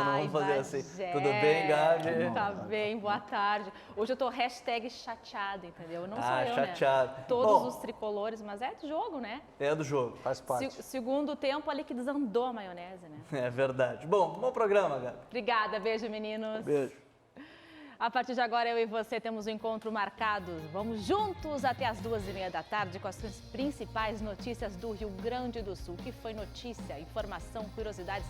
então não vamos fazer assim. Bagé. Tudo bem, Gabi? Tá bem, boa tarde. Hoje eu tô #chateado, entendeu? Não sou eu, chateado. né? Todos os tricolores, mas é do jogo, né? É do jogo. Faz parte. Segundo tempo ali que desandou a maionese, né? É verdade. Bom programa, Gabi. Obrigada, beijo, meninos. Beijo. A partir de agora, eu e você temos um encontro marcado. Vamos juntos até as 2h30 da tarde com as principais notícias do Rio Grande do Sul. O que foi notícia, informação, curiosidades,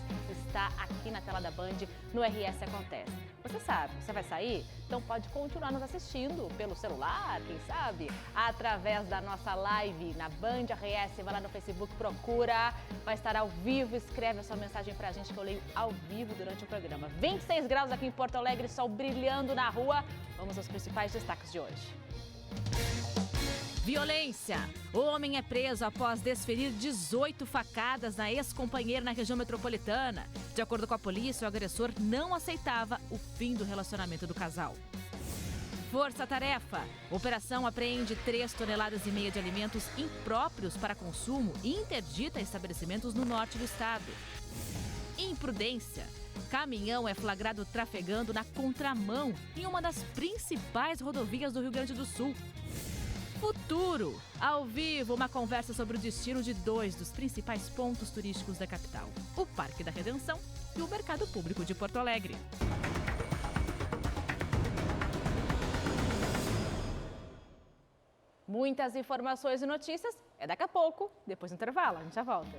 está aqui na tela da Band, no RS Acontece. Você sabe, você vai sair? Então pode continuar nos assistindo pelo celular, quem sabe? Através da nossa live na Band RS, vai lá no Facebook, procura, vai estar ao vivo, escreve a sua mensagem pra gente que eu leio ao vivo durante o programa. 26 graus aqui em Porto Alegre, sol brilhando na rua. Vamos aos principais destaques de hoje. Violência. O homem é preso após desferir 18 facadas na ex-companheira na região metropolitana. De acordo com a polícia, o agressor não aceitava o fim do relacionamento do casal. Força-tarefa. Operação apreende 3,5 toneladas de alimentos impróprios para consumo e interdita estabelecimentos no norte do estado. Imprudência. Caminhão é flagrado trafegando na contramão em uma das principais rodovias do Rio Grande do Sul. Futuro. Ao vivo, uma conversa sobre o destino de 2 dos principais pontos turísticos da capital: o Parque da Redenção e o Mercado Público de Porto Alegre. Muitas informações e notícias é daqui a pouco, depois do intervalo. A gente já volta.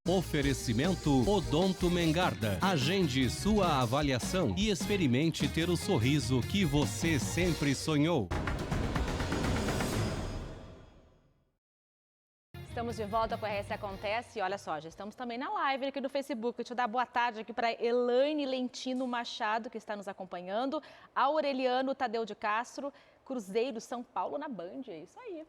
Oferecimento Odonto Mengarda. Agende sua avaliação e experimente ter o sorriso que você sempre sonhou. Estamos de volta com a RS Acontece e olha só, já estamos também na live aqui do Facebook. Deixa eu dar boa tarde aqui para Elaine Lentino Machado, que está nos acompanhando, Aureliano Tadeu de Castro, Cruzeiro São Paulo na Band, é isso aí.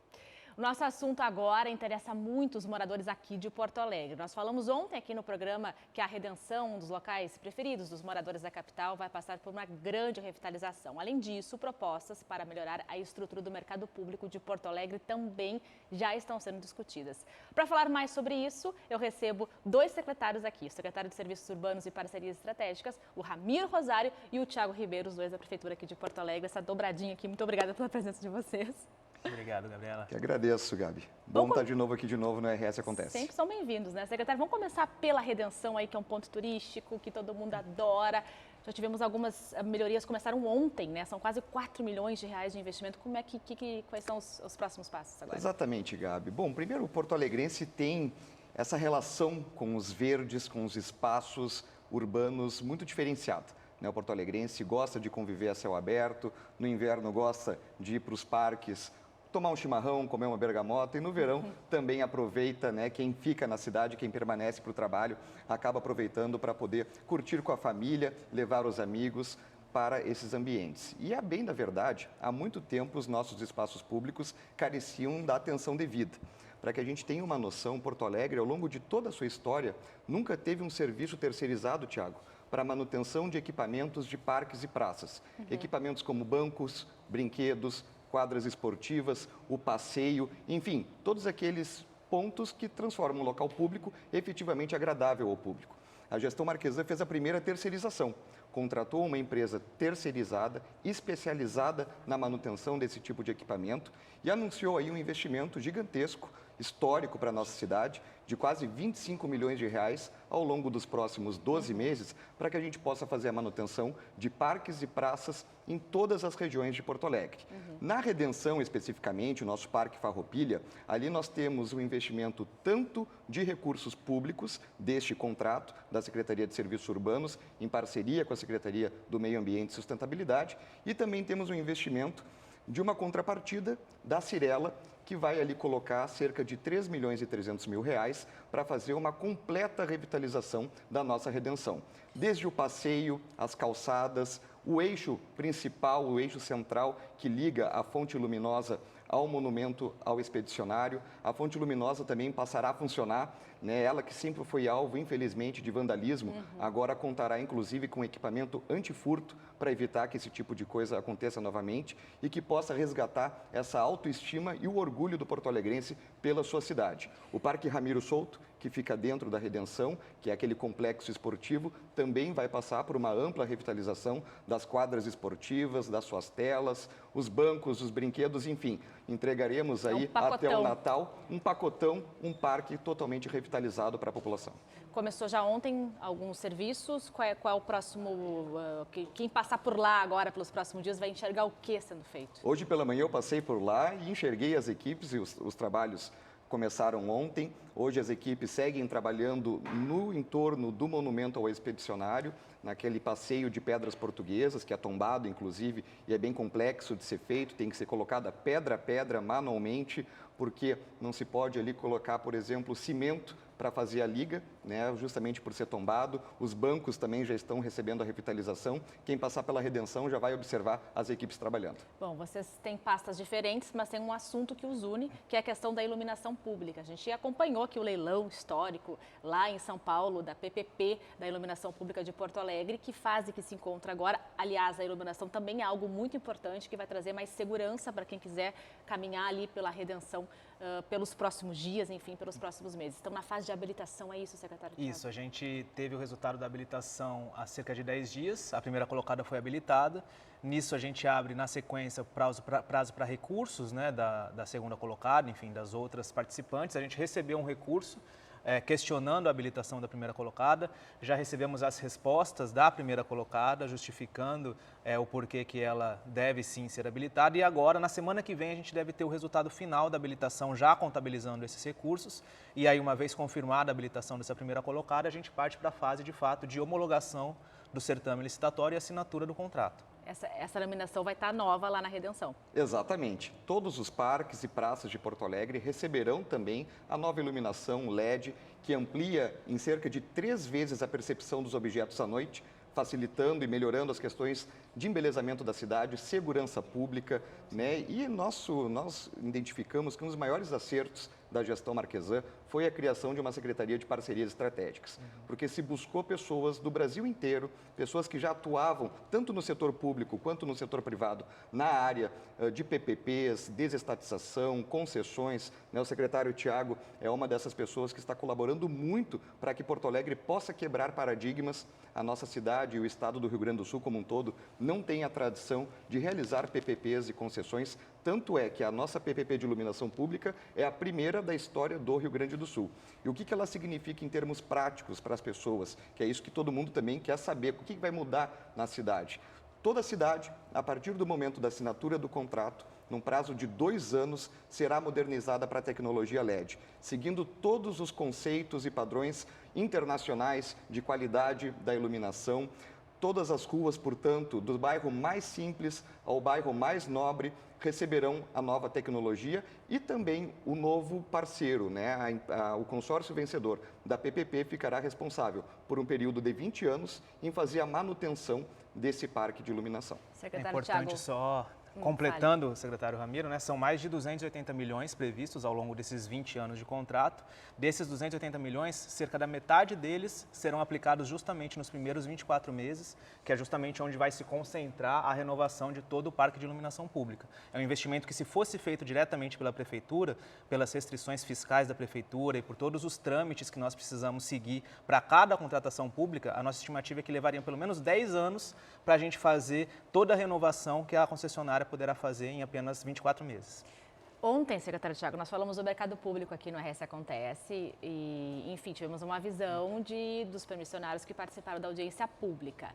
O nosso assunto agora interessa muito os moradores aqui de Porto Alegre. Nós falamos ontem aqui no programa que a Redenção, um dos locais preferidos dos moradores da capital, vai passar por uma grande revitalização. Além disso, propostas para melhorar a estrutura do mercado público de Porto Alegre também já estão sendo discutidas. Para falar mais sobre isso, eu recebo 2 secretários aqui, o secretário de Serviços Urbanos e Parcerias Estratégicas, o Ramiro Rosário e o Thiago Ribeiro, os 2 da Prefeitura aqui de Porto Alegre. Essa dobradinha aqui, muito obrigada pela presença de vocês. Obrigado, Gabriela. Que agradeço, Gabi. Bom estar de novo aqui no RS Acontece. Sempre são bem-vindos, né, secretário? Vamos começar pela Redenção aí, que é um ponto turístico, que todo mundo adora. Já tivemos algumas melhorias, começaram ontem, né? São quase 4 milhões de reais de investimento. Como é quais são os próximos passos agora? Exatamente, Gabi. Bom, primeiro o porto-alegrense tem essa relação com os verdes, com os espaços urbanos muito diferenciada. O porto-alegrense gosta de conviver a céu aberto, no inverno gosta de ir para os parques, tomar um chimarrão, comer uma bergamota, e no verão também aproveita, quem fica na cidade, quem permanece para o trabalho, acaba aproveitando para poder curtir com a família, levar os amigos para esses ambientes. E a bem da verdade, há muito tempo os nossos espaços públicos careciam da atenção devida. Para que a gente tenha uma noção, Porto Alegre, ao longo de toda a sua história, nunca teve um serviço terceirizado, Thiago, para a manutenção de equipamentos de parques e praças. Equipamentos como bancos, brinquedos, quadras esportivas, o passeio, enfim, todos aqueles pontos que transformam o local público efetivamente agradável ao público. A gestão marquesã fez a primeira terceirização, contratou uma empresa terceirizada, especializada na manutenção desse tipo de equipamento e anunciou aí um investimento gigantesco, histórico para a nossa cidade, de quase 25 milhões de reais ao longo dos próximos 12 meses, para que a gente possa fazer a manutenção de parques e praças em todas as regiões de Porto Alegre. Na Redenção, especificamente, o nosso Parque Farroupilha, ali nós temos um investimento tanto de recursos públicos deste contrato da Secretaria de Serviços Urbanos, em parceria com a Secretaria do Meio Ambiente e Sustentabilidade, e também temos um investimento de uma contrapartida da Cirela, que vai ali colocar cerca de 3 milhões e 300 mil reais para fazer uma completa revitalização da nossa Redenção. Desde o passeio, as calçadas, o eixo principal, o eixo central que liga a Fonte Luminosa ao monumento ao expedicionário. A Fonte Luminosa também passará a funcionar, ela que sempre foi alvo, infelizmente, de vandalismo, agora contará inclusive com equipamento antifurto para evitar que esse tipo de coisa aconteça novamente e que possa resgatar essa autoestima e o orgulho do porto-alegrense pela sua cidade. O Parque Ramiro Souto, que que fica dentro da Redenção, que é aquele complexo esportivo, também vai passar por uma ampla revitalização das quadras esportivas, das suas telas, os bancos, os brinquedos, enfim. Entregaremos aí até o Natal um pacotão, um parque totalmente revitalizado para a população. Começou já ontem alguns serviços. Qual é o próximo? Quem passar por lá agora pelos próximos dias vai enxergar o que sendo feito? Hoje pela manhã eu passei por lá e enxerguei as equipes e os trabalhos começaram ontem. Hoje as equipes seguem trabalhando no entorno do monumento ao expedicionário, naquele passeio de pedras portuguesas, que é tombado, inclusive, e é bem complexo de ser feito, tem que ser colocada pedra a pedra manualmente, porque não se pode ali colocar, por exemplo, cimento para fazer a liga, né, justamente por ser tombado. Os bancos também já estão recebendo a revitalização. Quem passar pela Redenção já vai observar as equipes trabalhando. Bom, vocês têm pastas diferentes, mas tem um assunto que os une, que é a questão da iluminação pública. A gente acompanhou aqui o leilão histórico lá em São Paulo, da PPP, da Iluminação Pública de Porto Alegre. Que fase que se encontra agora? Aliás, a iluminação também é algo muito importante que vai trazer mais segurança para quem quiser caminhar ali pela Redenção pelos próximos dias, enfim, pelos próximos meses. Estão na fase de habilitação, é isso, secretário? Isso, a gente teve o resultado da habilitação há cerca de 10 dias, a primeira colocada foi habilitada. Nisso a gente abre na sequência prazo para recursos, né, da segunda colocada, enfim, das outras participantes. A gente recebeu um recurso questionando a habilitação da primeira colocada. Já recebemos as respostas da primeira colocada, justificando o porquê que ela deve sim ser habilitada. E agora, na semana que vem, a gente deve ter o resultado final da habilitação, já contabilizando esses recursos. E aí, uma vez confirmada a habilitação dessa primeira colocada, a gente parte para a fase, de fato, de homologação do certame licitatório e assinatura do contrato. Essa iluminação vai estar nova lá na Redenção. Exatamente. Todos os parques e praças de Porto Alegre receberão também a nova iluminação LED, que amplia em cerca de 3 vezes a percepção dos objetos à noite, facilitando e melhorando as questões de embelezamento da cidade, segurança pública, né? E nós identificamos que um dos maiores acertos da gestão Marquesan foi a criação de uma Secretaria de Parcerias Estratégicas, porque se buscou pessoas do Brasil inteiro, pessoas que já atuavam tanto no setor público quanto no setor privado, na área de PPPs, desestatização, concessões, né? O secretário Tiago é uma dessas pessoas que está colaborando muito para que Porto Alegre possa quebrar paradigmas. A nossa cidade e o estado do Rio Grande do Sul como um todo não tem a tradição de realizar PPPs e concessões, tanto é que a nossa PPP de iluminação pública é a primeira da história do Rio Grande do Sul. E o que ela significa em termos práticos para as pessoas, que é isso que todo mundo também quer saber, o que vai mudar na cidade. Toda a cidade, a partir do momento da assinatura do contrato, num prazo de 2 anos, será modernizada para a tecnologia LED, seguindo todos os conceitos e padrões internacionais de qualidade da iluminação. Todas as ruas, portanto, do bairro mais simples ao bairro mais nobre, receberão a nova tecnologia e também o novo parceiro, né? O consórcio vencedor da PPP ficará responsável por um período de 20 anos em fazer a manutenção desse parque de iluminação. Secretário É importante Thiago, só, completando, secretário Ramiro, né, são mais de 280 milhões previstos ao longo desses 20 anos de contrato. Desses 280 milhões, cerca da metade deles serão aplicados justamente nos primeiros 24 meses, que é justamente onde vai se concentrar a renovação de todo o parque de iluminação pública. É um investimento que, se fosse feito diretamente pela Prefeitura, pelas restrições fiscais da Prefeitura e por todos os trâmites que nós precisamos seguir para cada contratação pública, a nossa estimativa é que levariam pelo menos 10 anos para a gente fazer toda a renovação que a concessionária poderá fazer em apenas 24 meses. Ontem, secretário Tiago, nós falamos do mercado público aqui no RS Acontece e, enfim, tivemos uma visão dos permissionários que participaram da audiência pública.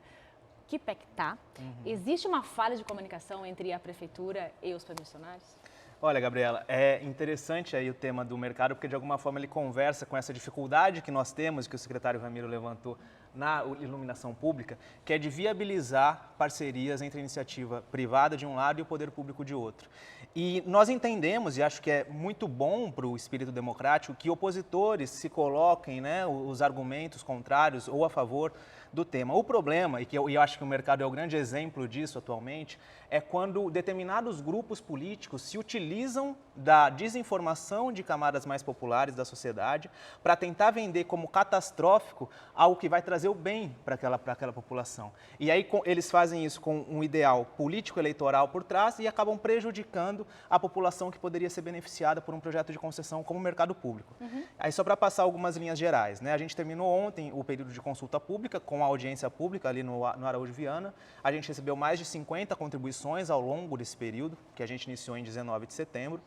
Que pé que tá? Existe uma falha de comunicação entre a Prefeitura e os permissionários? Olha, Gabriela, é interessante aí o tema do mercado, porque de alguma forma ele conversa com essa dificuldade que nós temos, que o secretário Ramiro levantou na iluminação pública, que é de viabilizar parcerias entre a iniciativa privada de um lado e o poder público de outro. E nós entendemos, e acho que é muito bom para o espírito democrático, que opositores se coloquem, né, os argumentos contrários ou a favor do tema. O problema, e eu acho que o mercado é o grande exemplo disso atualmente, é quando determinados grupos políticos se utilizam da desinformação de camadas mais populares da sociedade para tentar vender como catastrófico algo que vai trazer trazer o bem para aquela população. E aí eles fazem isso com um ideal político-eleitoral por trás e acabam prejudicando a população que poderia ser beneficiada por um projeto de concessão como o mercado público. Aí só para passar algumas linhas gerais, né? A gente terminou ontem o período de consulta pública com a audiência pública ali no Araújo Viana. A gente recebeu mais de 50 contribuições ao longo desse período, que a gente iniciou em 19 de setembro.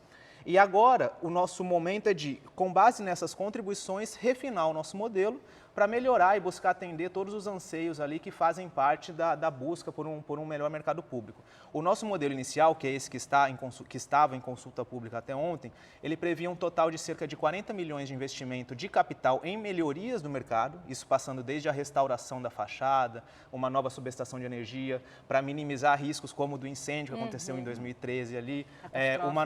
E agora, o nosso momento é de, com base nessas contribuições, refinar o nosso modelo para melhorar e buscar atender todos os anseios ali que fazem parte da busca por um melhor mercado público. O nosso modelo inicial, que é esse que estava em consulta pública até ontem, ele previa um total de cerca de 40 milhões de investimento de capital em melhorias do mercado, isso passando desde a restauração da fachada, uma nova subestação de energia, para minimizar riscos como o do incêndio que aconteceu em 2013 ali, uma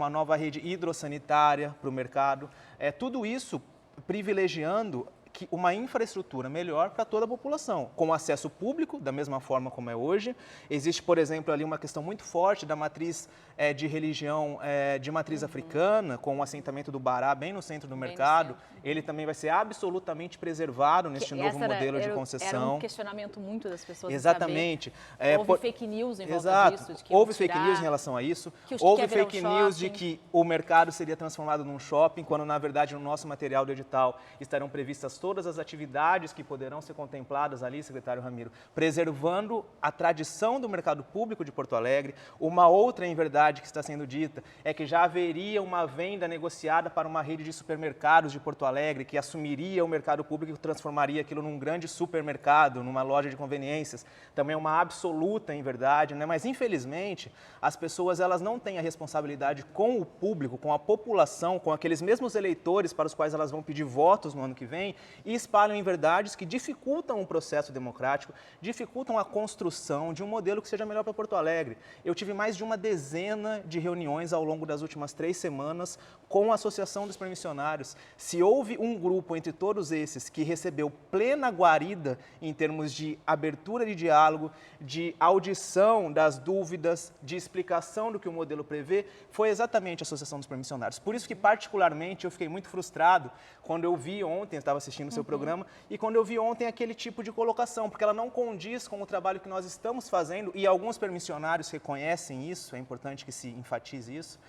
nova rede hidrossanitária para o mercado, tudo isso privilegiando uma infraestrutura melhor para toda a população, com acesso público, da mesma forma como é hoje. Existe, por exemplo, ali uma questão muito forte da matriz de religião de matriz africana, com o assentamento do Bará bem no centro do mercado. Ele também vai ser absolutamente preservado neste novo modelo de concessão. Era um questionamento muito das pessoas. Exatamente. Houve fake news em volta disso. De que houve fake news em relação a isso. Houve fake news de que o mercado seria transformado num shopping, quando na verdade no nosso material do edital estarão previstas todas as atividades que poderão ser contempladas ali, secretário Ramiro, preservando a tradição do mercado público de Porto Alegre. Uma outra inverdade que está sendo dita é que já haveria uma venda negociada para uma rede de supermercados de Porto Alegre que assumiria o mercado público e transformaria aquilo num grande supermercado, numa loja de conveniências. Também é uma absoluta inverdade, né? Mas infelizmente as pessoas elas não têm a responsabilidade com o público, com a população, com aqueles mesmos eleitores para os quais elas vão pedir votos no ano que vem e espalham inverdades que dificultam o processo democrático, dificultam a construção de um modelo que seja melhor para Porto Alegre. Eu tive mais de uma dezena de reuniões ao longo das últimas 3 semanas com a Associação dos Permissionários. Se houve um grupo entre todos esses que recebeu plena guarida em termos de abertura de diálogo, de audição das dúvidas, de explicação do que o modelo prevê, foi exatamente a Associação dos Permissionários. Por isso que, particularmente, eu fiquei muito frustrado quando eu vi ontem, eu estava assistindo o seu programa, e quando eu vi ontem aquele tipo de colocação, porque ela não condiz com o trabalho que nós estamos fazendo, e alguns permissionários reconhecem isso, é importante que se enfatize isso,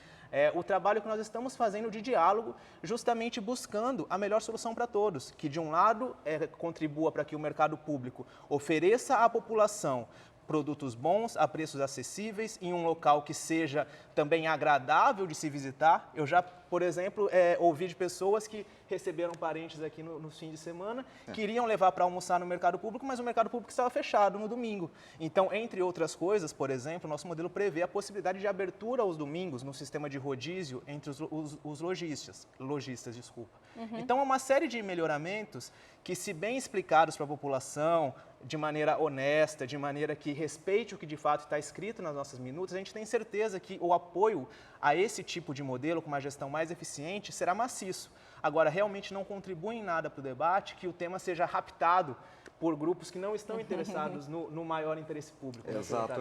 o trabalho que nós estamos fazendo de diálogo, justamente buscando a melhor solução para todos, que de um lado contribua para que o mercado público ofereça à população produtos bons, a preços acessíveis, em um local que seja também agradável de se visitar. Eu já, por exemplo, ouvi de pessoas que receberam parentes aqui no fim de semana, queriam levar para almoçar no mercado público, mas o mercado público estava fechado no domingo. Então, entre outras coisas, por exemplo, nosso modelo prevê a possibilidade de abertura aos domingos no sistema de rodízio entre os lojistas. Então, é uma série de melhoramentos que, se bem explicados para a população, de maneira honesta, de maneira que respeite o que de fato está escrito nas nossas minutas, a gente tem certeza que o apoio a esse tipo de modelo, com uma gestão mais eficiente, será maciço. Agora, realmente não contribui em nada para o debate que o tema seja raptado por grupos que não estão interessados no maior interesse público. Exato,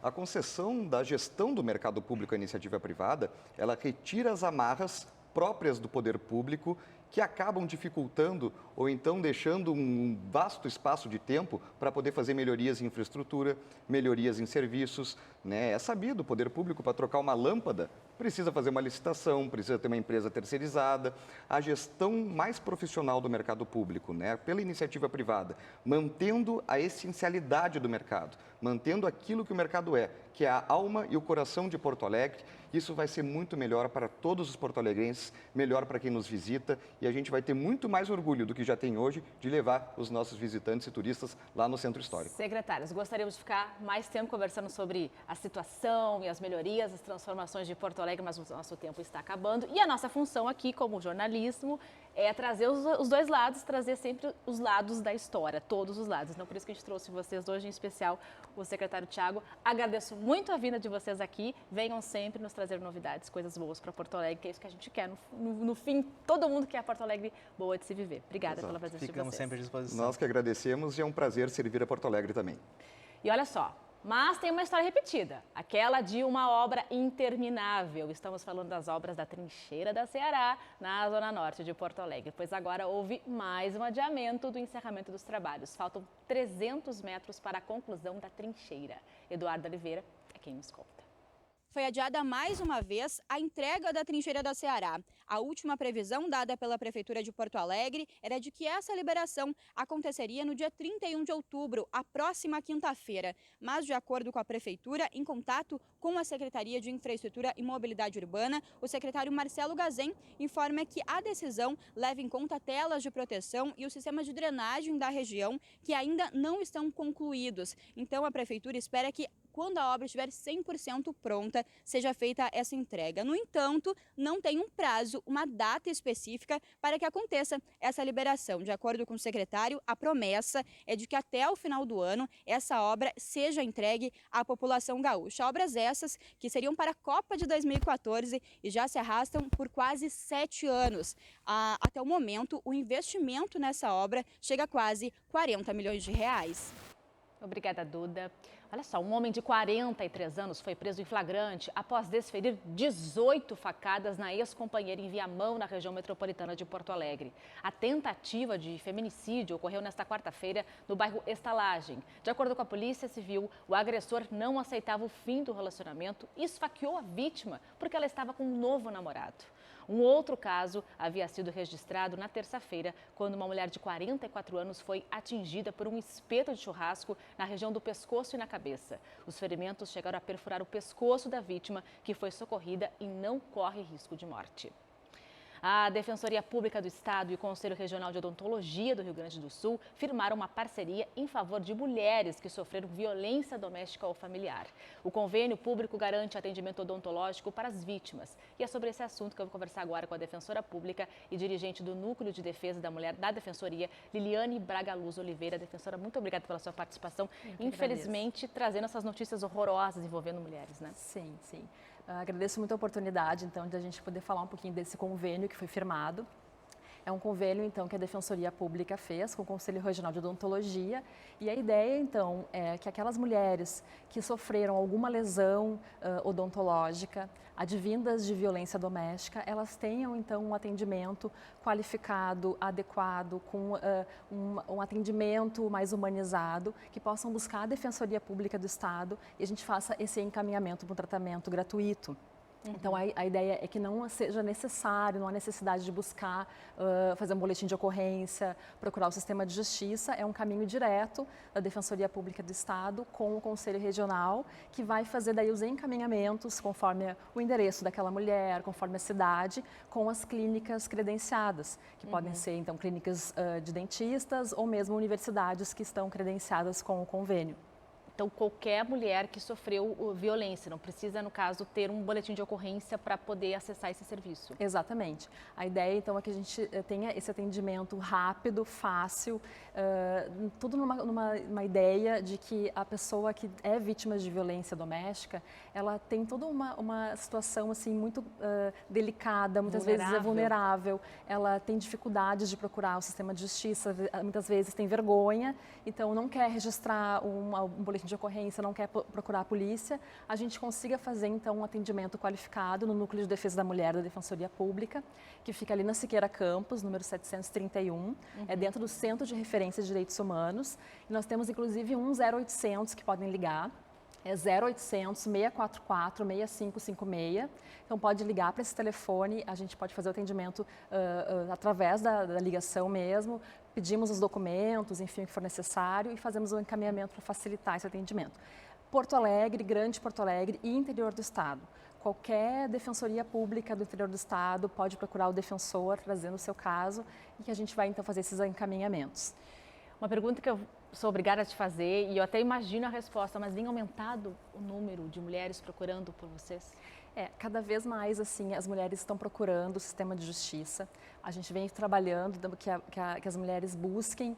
A concessão da gestão do mercado público à iniciativa privada, ela retira as amarras próprias do poder público que acabam dificultando ou então deixando um vasto espaço de tempo para poder fazer melhorias em infraestrutura, melhorias em serviços, né? É sabido, o poder público, para trocar uma lâmpada, precisa fazer uma licitação, precisa ter uma empresa terceirizada. A gestão mais profissional do mercado público, né, pela iniciativa privada, mantendo a essencialidade do mercado, mantendo aquilo que o mercado é, que é a alma e o coração de Porto Alegre. Isso vai ser muito melhor para todos os porto-alegrenses, melhor para quem nos visita, e a gente vai ter muito mais orgulho do que já tem hoje de levar os nossos visitantes e turistas lá no Centro Histórico. Secretários, gostaríamos de ficar mais tempo conversando sobre a situação e as melhorias, as transformações de Porto Alegre, mas o nosso tempo está acabando. E a nossa função aqui, como jornalismo, é trazer os dois lados, trazer sempre os lados da história, todos os lados. Então, por isso que a gente trouxe vocês hoje, em especial o secretário Thiago. Agradeço muito a vinda de vocês aqui. Venham sempre nos trazer novidades, coisas boas para Porto Alegre, que é isso que a gente quer. No fim, todo mundo quer Porto Alegre boa de se viver. Obrigada pela presença de vocês. Ficamos sempre à disposição. Nós que agradecemos e é um prazer servir a Porto Alegre também. E olha só, Mas tem uma história repetida, aquela de uma obra interminável. Estamos falando das obras da Trincheira da Ceará, na zona norte de Porto Alegre, pois agora houve mais um adiamento do encerramento dos trabalhos. Faltam 300 metros para a conclusão da trincheira. Eduardo Oliveira é quem nos conta. Foi adiada mais uma vez a entrega da Trincheira da Ceará. A última previsão dada pela Prefeitura de Porto Alegre era de que essa liberação aconteceria no dia 31 de outubro, a próxima quinta-feira. Mas, de acordo com a Prefeitura, em contato com a Secretaria de Infraestrutura e Mobilidade Urbana, o secretário Marcelo Gazem informa que a decisão leva em conta telas de proteção e o sistema de drenagem da região, que ainda não estão concluídos. Então, a Prefeitura espera que, quando a obra estiver 100% pronta, seja feita essa entrega. No entanto, não tem um prazo, uma data específica para que aconteça essa liberação. De acordo com o secretário, a promessa é de que até o final do ano essa obra seja entregue à população gaúcha. Obras essas que seriam para a Copa de 2014 e já se arrastam por quase 7 anos. Até o momento, o investimento nessa obra chega a quase 40 milhões de reais. Obrigada, Duda. Olha só, um homem de 43 anos foi preso em flagrante após desferir 18 facadas na ex-companheira em Viamão, na região metropolitana de Porto Alegre. A tentativa de feminicídio ocorreu nesta quarta-feira no bairro Estalagem. De acordo com a Polícia Civil, o agressor não aceitava o fim do relacionamento e esfaqueou a vítima porque ela estava com um novo namorado. Um outro caso havia sido registrado na terça-feira, quando uma mulher de 44 anos foi atingida por um espeto de churrasco na região do pescoço e na cabeça. Os ferimentos chegaram a perfurar o pescoço da vítima, que foi socorrida e não corre risco de morte. A Defensoria Pública do Estado e o Conselho Regional de Odontologia do Rio Grande do Sul firmaram uma parceria em favor de mulheres que sofreram violência doméstica ou familiar. O convênio público garante atendimento odontológico para as vítimas. E é sobre esse assunto que eu vou conversar agora com a Defensora Pública e dirigente do Núcleo de Defesa da Mulher da Defensoria, Liliane Braga Luz Oliveira. Defensora, muito obrigada pela sua participação. Infelizmente, trazendo essas notícias horrorosas envolvendo mulheres, né? Sim, sim. Agradeço muito a oportunidade, então, de a gente poder falar um pouquinho desse convênio que foi firmado. É um convênio, então, que a Defensoria Pública fez com o Conselho Regional de Odontologia. E a ideia, então, é que aquelas mulheres que sofreram alguma lesão odontológica, advindas de violência doméstica, elas tenham, então, um atendimento qualificado, adequado, com um atendimento mais humanizado, que possam buscar a Defensoria Pública do Estado e a gente faça esse encaminhamento para um tratamento gratuito. Então, a ideia é que não seja necessário, não há necessidade de buscar fazer um boletim de ocorrência, procurar o sistema de justiça. É um caminho direto da Defensoria Pública do Estado com o Conselho Regional, que vai fazer daí os encaminhamentos conforme o endereço daquela mulher, conforme a cidade, com as clínicas credenciadas, que podem ser, então, clínicas de dentistas ou mesmo universidades que estão credenciadas com o convênio. Então, qualquer mulher que sofreu violência, não precisa, no caso, ter um boletim de ocorrência para poder acessar esse serviço. Exatamente. A ideia, então, é que a gente tenha esse atendimento rápido, fácil, tudo numa ideia de que a pessoa que é vítima de violência doméstica, ela tem toda uma situação, assim, muito delicada, muitas vezes é vulnerável, ela tem dificuldades de procurar o sistema de justiça, muitas vezes tem vergonha, então não quer registrar um boletim de ocorrência, não quer procurar a polícia, a gente consiga fazer, então, um atendimento qualificado no Núcleo de Defesa da Mulher da Defensoria Pública, que fica ali na Siqueira Campos, número 731, é dentro do Centro de Referência de Direitos Humanos, e nós temos, inclusive, um 0800 que podem ligar, é 0800 644 6556, então pode ligar para esse telefone, a gente pode fazer o atendimento através da ligação mesmo, pedimos os documentos, enfim, o que for necessário e fazemos o encaminhamento para facilitar esse atendimento. Porto Alegre, Grande Porto Alegre e interior do estado. Qualquer defensoria pública do interior do estado pode procurar o defensor trazendo o seu caso e que a gente vai então fazer esses encaminhamentos. Uma pergunta que eu sou obrigada a te fazer e eu até imagino a resposta, mas vem aumentado o número de mulheres procurando por vocês? Cada vez mais, assim, as mulheres estão procurando o sistema de justiça. A gente vem trabalhando que as mulheres busquem,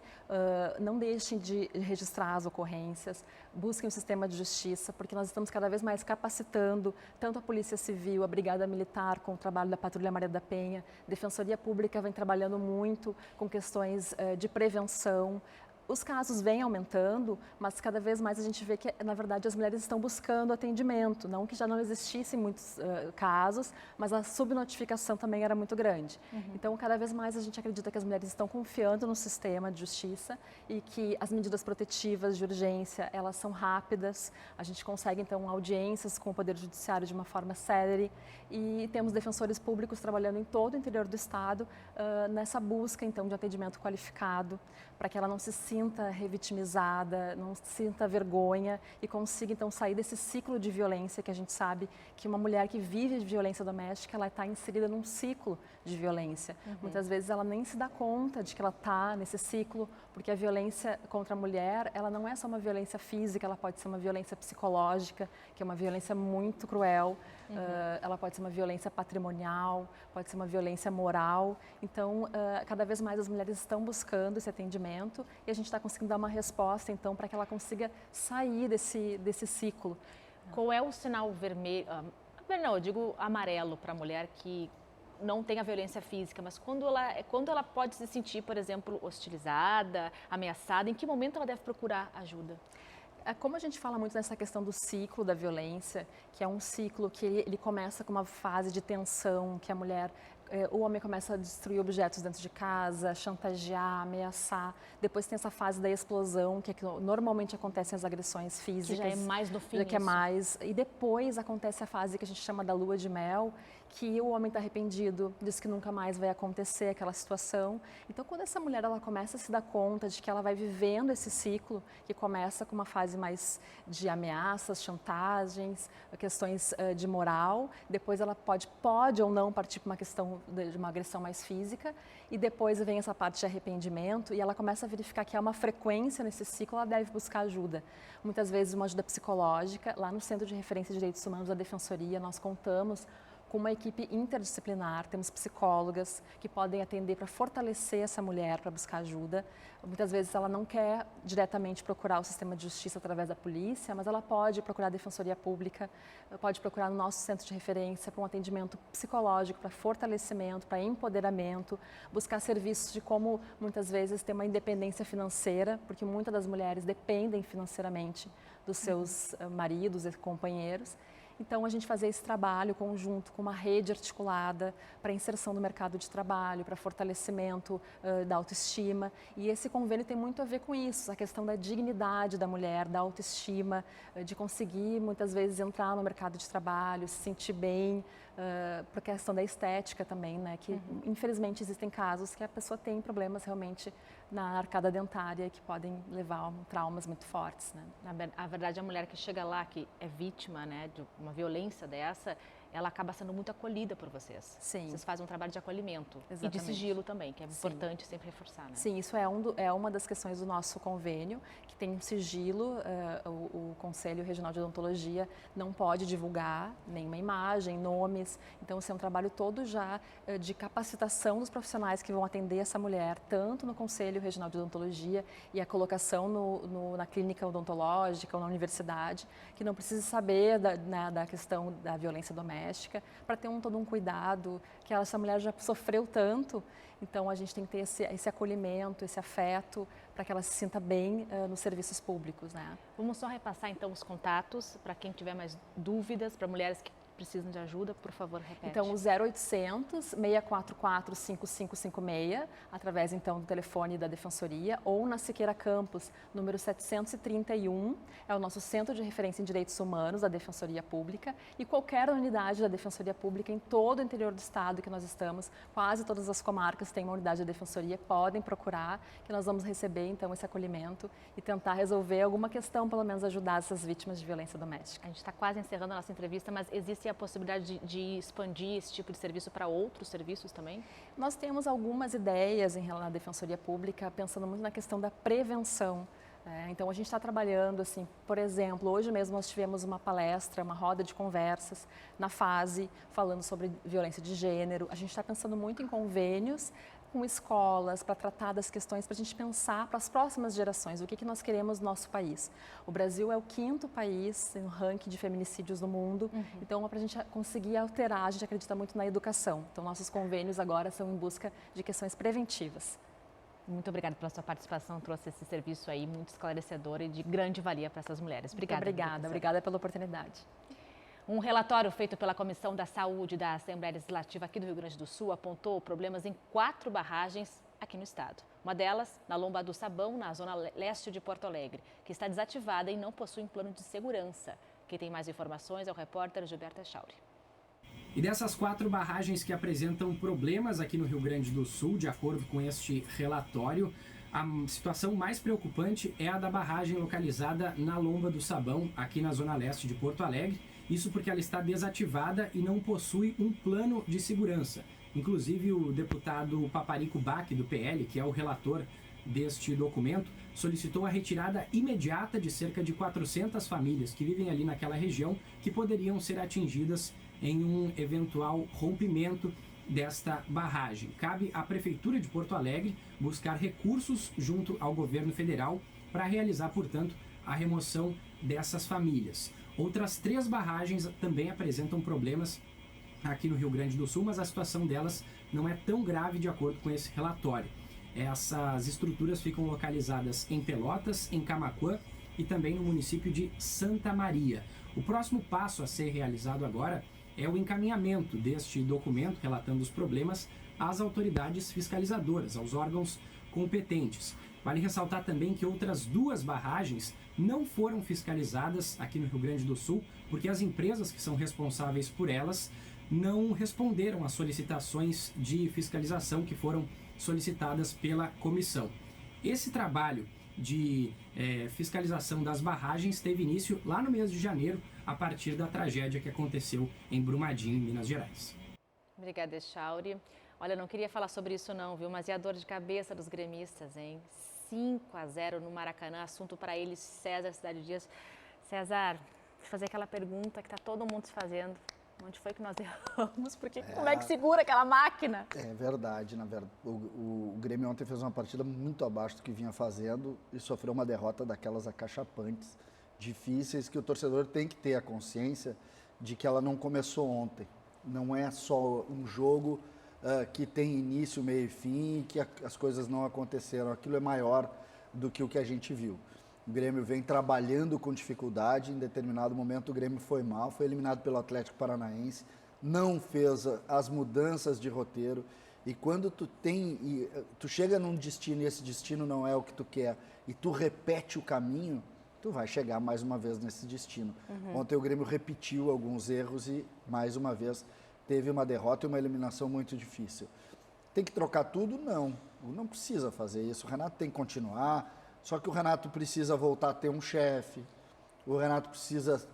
não deixem de registrar as ocorrências, busquem o sistema de justiça, porque nós estamos cada vez mais capacitando tanto a Polícia Civil, a Brigada Militar, com o trabalho da Patrulha Maria da Penha. A Defensoria Pública vem trabalhando muito com questões de prevenção, Os casos vêm aumentando, mas cada vez mais a gente vê que, na verdade, as mulheres estão buscando atendimento. Não que já não existissem muitos casos, mas a subnotificação também era muito grande. Então, cada vez mais a gente acredita que as mulheres estão confiando no sistema de justiça e que as medidas protetivas de urgência, elas são rápidas. A gente consegue, então, audiências com o Poder Judiciário de uma forma célere e temos defensores públicos trabalhando em todo o interior do Estado nessa busca, então, de atendimento qualificado, para que ela não se sinta revitimizada, não sinta vergonha e consiga, então, sair desse ciclo de violência que a gente sabe que uma mulher que vive de violência doméstica, ela está inserida num ciclo de violência. Muitas vezes ela nem se dá conta de que ela está nesse ciclo, porque a violência contra a mulher, ela não é só uma violência física, ela pode ser uma violência psicológica, que é uma violência muito cruel, ela pode ser uma violência patrimonial, pode ser uma violência moral. Então, cada vez mais as mulheres estão buscando esse atendimento e a gente está conseguindo dar uma resposta, então, para que ela consiga sair desse ciclo. Qual é o sinal vermelho, não, eu digo amarelo para a mulher que não tem a violência física, mas quando ela pode se sentir, por exemplo, hostilizada, ameaçada, em que momento ela deve procurar ajuda? Como a gente fala muito nessa questão do ciclo da violência, que é um ciclo que ele começa com uma fase de tensão, que a mulher, o homem começa a destruir objetos dentro de casa, chantagear, ameaçar. Depois tem essa fase da explosão, que é que normalmente acontecem as agressões físicas. Que já é mais no fim. Que é mais. E depois acontece a fase que a gente chama da lua de mel, que o homem está arrependido, diz que nunca mais vai acontecer aquela situação. Então, quando essa mulher ela começa a se dar conta de que ela vai vivendo esse ciclo, que começa com uma fase mais de ameaças, chantagens, questões de moral, depois ela pode ou não partir para uma questão de uma agressão mais física, e depois vem essa parte de arrependimento e ela começa a verificar que há uma frequência nesse ciclo, ela deve buscar ajuda. Muitas vezes uma ajuda psicológica. Lá no Centro de Referência de Direitos Humanos da Defensoria, nós contamos com uma equipe interdisciplinar, temos psicólogas que podem atender para fortalecer essa mulher para buscar ajuda. Muitas vezes ela não quer diretamente procurar o sistema de justiça através da polícia, mas ela pode procurar a Defensoria Pública, pode procurar no nosso centro de referência para um atendimento psicológico, para fortalecimento, para empoderamento, buscar serviços de como muitas vezes ter uma independência financeira, porque muitas das mulheres dependem financeiramente dos seus maridos e companheiros. Então, a gente fazer esse trabalho conjunto com uma rede articulada para inserção no mercado de trabalho, para fortalecimento da autoestima. E esse convênio tem muito a ver com isso, a questão da dignidade da mulher, da autoestima, de conseguir muitas vezes entrar no mercado de trabalho, se sentir bem, para a questão da estética também, né? Que infelizmente existem casos que a pessoa tem problemas realmente na arcada dentária que podem levar a traumas muito fortes, né? Na verdade, a mulher que chega lá, que é vítima, né, de uma violência dessa, ela acaba sendo muito acolhida por vocês. Sim. Vocês fazem um trabalho de acolhimento. Exatamente. E de sigilo também, que é Sim. importante sempre reforçar, né? Sim, isso é uma das questões do nosso convênio, que tem um sigilo. O Conselho Regional de Odontologia não pode divulgar nenhuma imagem, nomes. Então, esse é um trabalho todo já de capacitação dos profissionais que vão atender essa mulher, tanto no Conselho Regional de Odontologia e a colocação na clínica odontológica ou na universidade, que não precisa saber da questão da violência doméstica, para ter todo um cuidado, que essa mulher já sofreu tanto, então a gente tem que ter esse acolhimento, esse afeto, para que ela se sinta bem nos serviços públicos, né? Vamos só repassar então os contatos, para quem tiver mais dúvidas, para mulheres que precisam de ajuda, por favor, repete. Então, o 0800 644 5556, através então do telefone da Defensoria, ou na Siqueira Campos, número 731, é o nosso Centro de Referência em Direitos Humanos da Defensoria Pública, e qualquer unidade da Defensoria Pública em todo o interior do estado que nós estamos, quase todas as comarcas têm uma unidade da Defensoria, podem procurar, que nós vamos receber então esse acolhimento e tentar resolver alguma questão, pelo menos ajudar essas vítimas de violência doméstica. A gente está quase encerrando a nossa entrevista, mas existe a possibilidade de expandir esse tipo de serviço para outros serviços também? Nós temos algumas ideias em relação à Defensoria Pública, pensando muito na questão da prevenção. Então, a gente está trabalhando, assim, por exemplo, hoje mesmo nós tivemos uma palestra, uma roda de conversas na FASE, falando sobre violência de gênero. A gente está pensando muito em convênios com escolas, para tratar das questões, para a gente pensar para as próximas gerações, o que nós queremos no nosso país. O Brasil é o 5º país no ranking de feminicídios do mundo, então para a gente conseguir alterar, a gente acredita muito na educação. Então nossos convênios agora são em busca de questões preventivas. Muito obrigada pela sua participação, trouxe esse serviço aí muito esclarecedor e de grande valia para essas mulheres. Obrigada pela oportunidade. Um relatório feito pela Comissão da Saúde da Assembleia Legislativa aqui do Rio Grande do Sul apontou problemas em 4 barragens aqui no estado. Uma delas, na Lomba do Sabão, na zona leste de Porto Alegre, que está desativada e não possui um plano de segurança. Quem tem mais informações é o repórter Gilberto Echauri. E dessas 4 barragens que apresentam problemas aqui no Rio Grande do Sul, de acordo com este relatório, a situação mais preocupante é a da barragem localizada na Lomba do Sabão, aqui na zona leste de Porto Alegre. Isso porque ela está desativada e não possui um plano de segurança. Inclusive, o deputado Paparico Bach, do PL, que é o relator deste documento, solicitou a retirada imediata de cerca de 400 famílias que vivem ali naquela região, que poderiam ser atingidas em um eventual rompimento desta barragem. Cabe à Prefeitura de Porto Alegre buscar recursos junto ao governo federal para realizar, portanto, a remoção dessas famílias. Outras 3 barragens também apresentam problemas aqui no Rio Grande do Sul, mas a situação delas não é tão grave de acordo com esse relatório. Essas estruturas ficam localizadas em Pelotas, em Camaquã e também no município de Santa Maria. O próximo passo a ser realizado agora é o encaminhamento deste documento relatando os problemas às autoridades fiscalizadoras, aos órgãos competentes. Vale ressaltar também que outras 2 barragens não foram fiscalizadas aqui no Rio Grande do Sul, porque as empresas que são responsáveis por elas não responderam às solicitações de fiscalização que foram solicitadas pela comissão. Esse trabalho de fiscalização das barragens teve início lá no mês de janeiro, a partir da tragédia que aconteceu em Brumadinho, em Minas Gerais. Obrigada, Echauri. Olha, não queria falar sobre isso não, viu? Mas e a dor de cabeça dos gremistas, hein? 5-0 no Maracanã, assunto para eles, César Cidade Dias. César, vou fazer aquela pergunta que está todo mundo se fazendo. Onde foi que nós erramos? Porque como é que segura aquela máquina? É verdade, na verdade. O Grêmio ontem fez uma partida muito abaixo do que vinha fazendo e sofreu uma derrota daquelas acachapantes, difíceis, que o torcedor tem que ter a consciência de que ela não começou ontem. Não é só um jogo que tem início, meio e fim, e que as coisas não aconteceram. Aquilo é maior do que o que a gente viu. O Grêmio vem trabalhando com dificuldade, em determinado momento o Grêmio foi mal, foi eliminado pelo Atlético Paranaense, não fez as mudanças de roteiro, e quando tu chega num destino e esse destino não é o que tu quer, e tu repete o caminho, tu vai chegar mais uma vez nesse destino. Ontem o Grêmio repetiu alguns erros e, mais uma vez, teve uma derrota e uma eliminação muito difícil. Tem que trocar tudo? Não precisa fazer isso. O Renato tem que continuar, só que o Renato precisa voltar a ter um chefe, o Renato precisa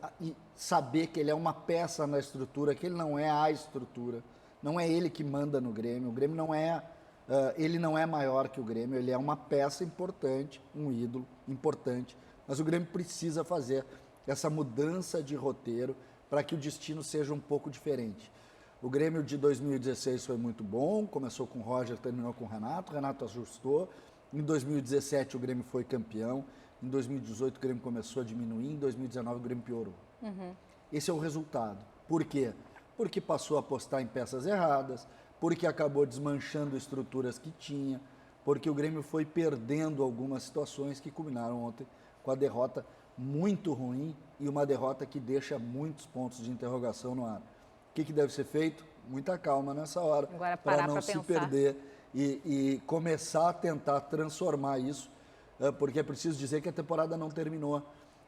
saber que ele é uma peça na estrutura, que ele não é a estrutura, não é ele que manda no Grêmio, o Grêmio não é, ele não é maior que o Grêmio, ele é uma peça importante, um ídolo importante, mas o Grêmio precisa fazer essa mudança de roteiro para que o destino seja um pouco diferente. O Grêmio de 2016 foi muito bom, começou com o Roger, terminou com o Renato ajustou. Em 2017 o Grêmio foi campeão, em 2018 o Grêmio começou a diminuir, em 2019 o Grêmio piorou. Esse é o resultado. Por quê? Porque passou a apostar em peças erradas, porque acabou desmanchando estruturas que tinha, porque o Grêmio foi perdendo algumas situações que culminaram ontem com a derrota muito ruim e uma derrota que deixa muitos pontos de interrogação no ar. O que deve ser feito? Muita calma nessa hora, para não se perder e começar a tentar transformar isso, porque é preciso dizer que a temporada não terminou.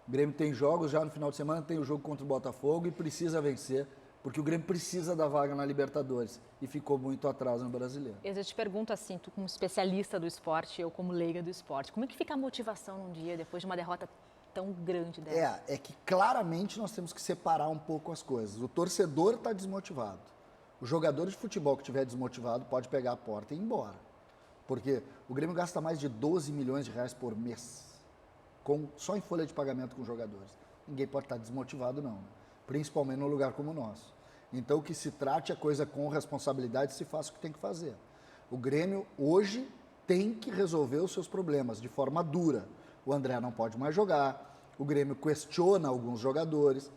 O Grêmio tem jogos já no final de semana, tem o jogo contra o Botafogo e precisa vencer, porque o Grêmio precisa da vaga na Libertadores e ficou muito atrás no Brasileiro. Eu te pergunto assim, tu como especialista do esporte, eu como leiga do esporte, como é que fica a motivação num dia depois de uma derrota tão grande dessa? É que claramente nós temos que separar um pouco as coisas. O torcedor está desmotivado. O jogador de futebol que estiver desmotivado pode pegar a porta e ir embora. Porque o Grêmio gasta mais de 12 milhões de reais por mês, só em folha de pagamento com jogadores. Ninguém pode estar desmotivado, não. Principalmente num lugar como o nosso. Então, que se trate a coisa com responsabilidade, se faça o que tem que fazer. O Grêmio, hoje, tem que resolver os seus problemas de forma dura. O André não pode mais jogar, o Grêmio questiona alguns jogadores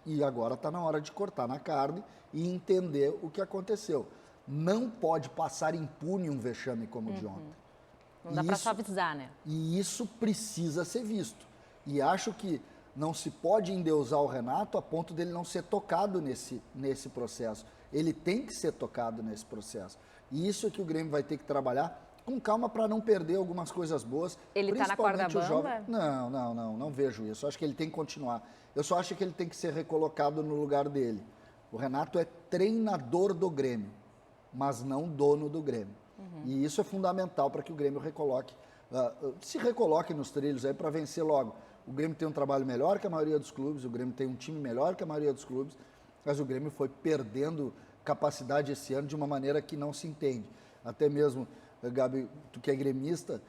e agora está na hora de cortar na carne e entender o que aconteceu. Não pode passar impune um vexame como o de ontem. Não dá para só avisar, né? E isso precisa ser visto. E acho que não se pode endeusar o Renato a ponto dele não ser tocado nesse processo. Ele tem que ser tocado nesse processo. E isso é que o Grêmio vai ter que trabalhar com calma para não perder algumas coisas boas. Ele está na corda bamba? Não vejo isso. Acho que ele tem que continuar. Eu só acho que ele tem que ser recolocado no lugar dele. O Renato é treinador do Grêmio, mas não dono do Grêmio. E isso é fundamental para que o Grêmio se recoloque nos trilhos aí para vencer logo. O Grêmio tem um trabalho melhor que a maioria dos clubes, o Grêmio tem um time melhor que a maioria dos clubes, mas o Grêmio foi perdendo capacidade esse ano de uma maneira que não se entende. Até mesmo, Gabi, tu que é gremista,